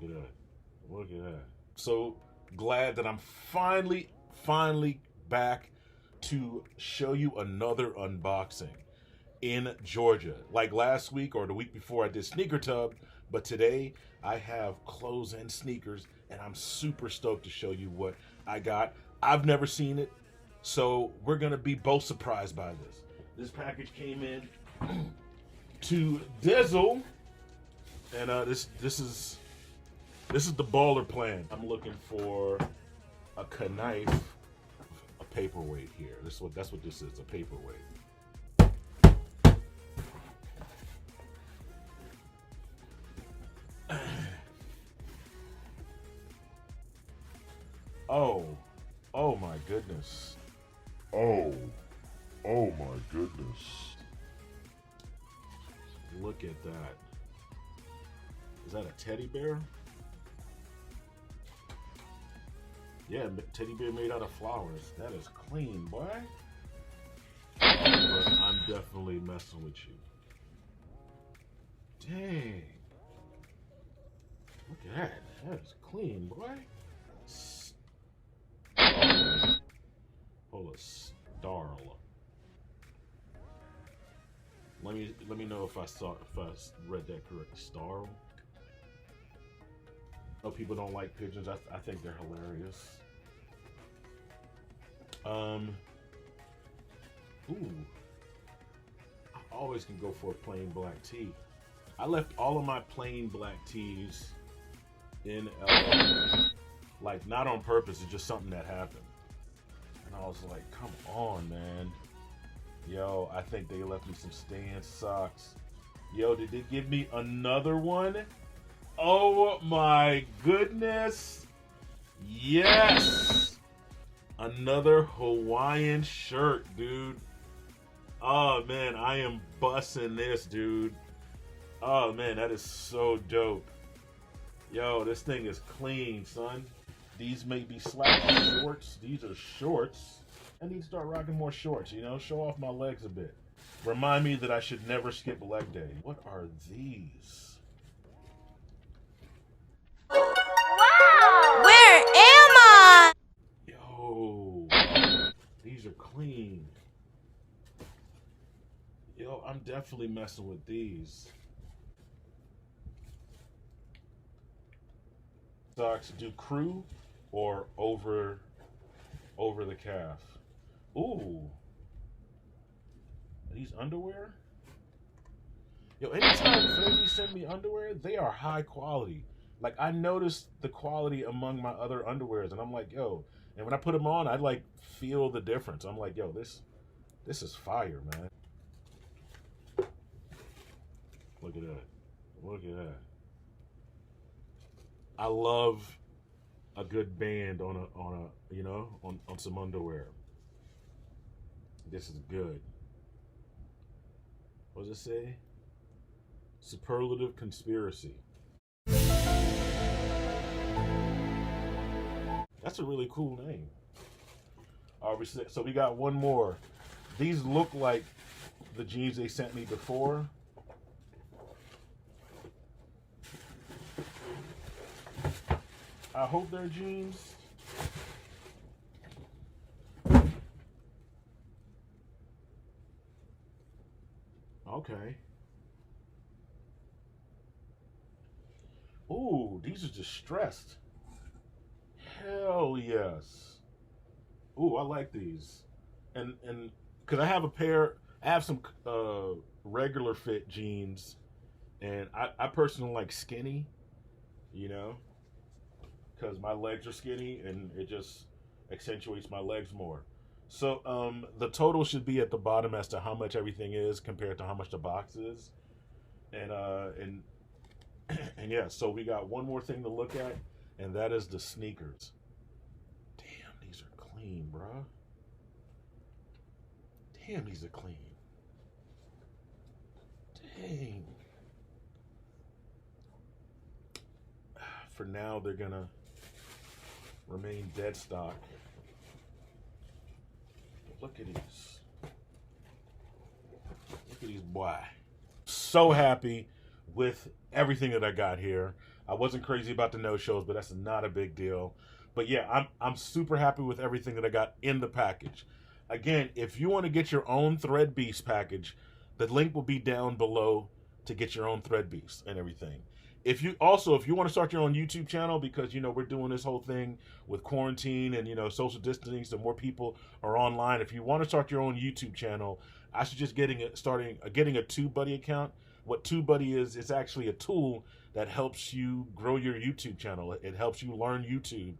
Look at that. Look at that. So glad that I'm finally back to show you another unboxing in Georgia. Like last week or the week before I did Sneaker Tub, but today I have clothes and sneakers and I'm super stoked to show you what I got. I've never seen it, so we're gonna be both surprised by this. This package came in to Dizzle, and this is the baller plan. I'm looking for a knife, a paperweight here. That's what this is, a paperweight. Oh my goodness. Oh my goodness. Look at that. Is that a teddy bear? Yeah, teddy bear made out of flowers. That is clean, boy. But I'm definitely messing with you. Dang. Look at that. That is clean, boy. Hold a Starl. Let me know if I read that correctly. Starl. Oh, people don't like pigeons. I think they're hilarious. Ooh. I always can go for a plain black tee. I left all of my plain black tees in LA. Like, not on purpose, it's just something that happened. And I was like, come on, man. Yo, I think they left me some Stan socks. Yo, did they give me another one? Oh my goodness. Yes. Another Hawaiian shirt, dude. Oh man, I am busting this, dude. Oh man, that is so dope. Yo, this thing is clean, son. These may be slack shorts. These are shorts. I need to start rocking more shorts, you know? Show off my legs a bit. Remind me that I should never skip leg day. What are these? Wow! Where am I? Yo, these are clean. Yo, I'm definitely messing with these. Socks, do crew or over the calf? Ooh. Are these underwear? Yo, anytime Threadbeast send me underwear, they are high quality. Like, I noticed the quality among my other underwears, and I'm like, yo. And when I put them on, I like feel the difference. I'm like, yo, this is fire, man. Look at that. Look at that. I love a good band on a you know, on some underwear. This is good. What does it say? Superlative conspiracy. That's a really cool name. So we got one more. These look like the jeans they sent me before. I hope they're jeans. Okay. Ooh, these are distressed. Hell yes. Ooh, I like these. And because I have some regular fit jeans, and I personally like skinny, you know, because my legs are skinny and it just accentuates my legs more. So the total should be at the bottom as to how much everything is compared to how much the box is. And yeah, so we got one more thing to look at, and that is the sneakers. Damn, these are clean, bro. Damn, these are clean. Dang. For now, they're gonna remain dead stock. Look at these. Look at these, boy. So happy with everything that I got here. I wasn't crazy about the no shows, but that's not a big deal. But yeah, I'm super happy with everything that I got in the package. Again, if you want to get your own Threadbeast package, the link will be down below to get your own Threadbeast and everything. If you want to start your own YouTube channel, because we're doing this whole thing with quarantine and social distancing, so more people are online. If you want to start your own YouTube channel, I suggest getting a TubeBuddy account. What TubeBuddy is, it's actually a tool that helps you grow your YouTube channel. It helps you learn YouTube,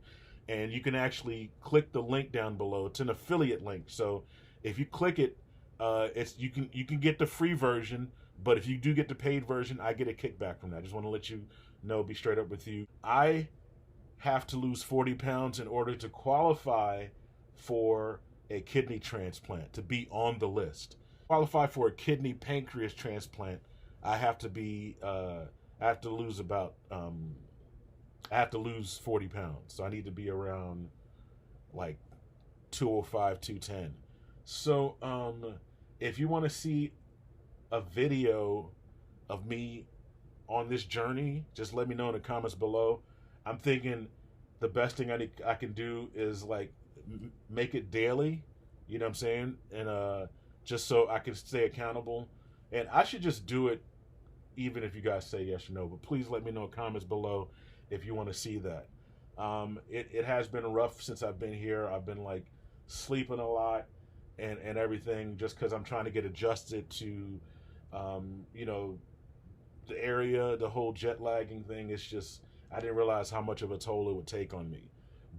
and you can actually click the link down below. It's an affiliate link, so if you click it, it's you can get the free version, but if you do get the paid version, I get a kickback from that. I just want to let you know, be straight up with you. I have to lose 40 pounds in order to qualify for a kidney transplant, to be on the list. Qualify for a kidney pancreas transplant, I have to be I have to lose about I have to lose 40 pounds. So I need to be around like 205, 210. So if you want to see a video of me on this journey, just let me know in the comments below. I'm thinking the best thing I can do is like make it daily, you know what I'm saying? And just so I can stay accountable. And I should just do it even if you guys say yes or no. But please let me know in the comments below if you want to see that. It has been rough since I've been here. I've been like sleeping a lot and everything, just because I'm trying to get adjusted to the area, the whole jet lagging thing. It's just, I didn't realize how much of a toll it would take on me.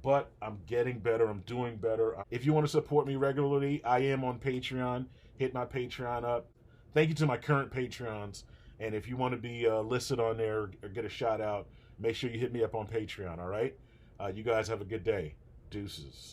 But I'm getting better. I'm doing better. If you want to support me regularly, I am on Patreon. Hit my Patreon up. Thank you to my current Patreons. And if you want to be listed on there or get a shout out, make sure you hit me up on Patreon, all right? You guys have a good day. Deuces.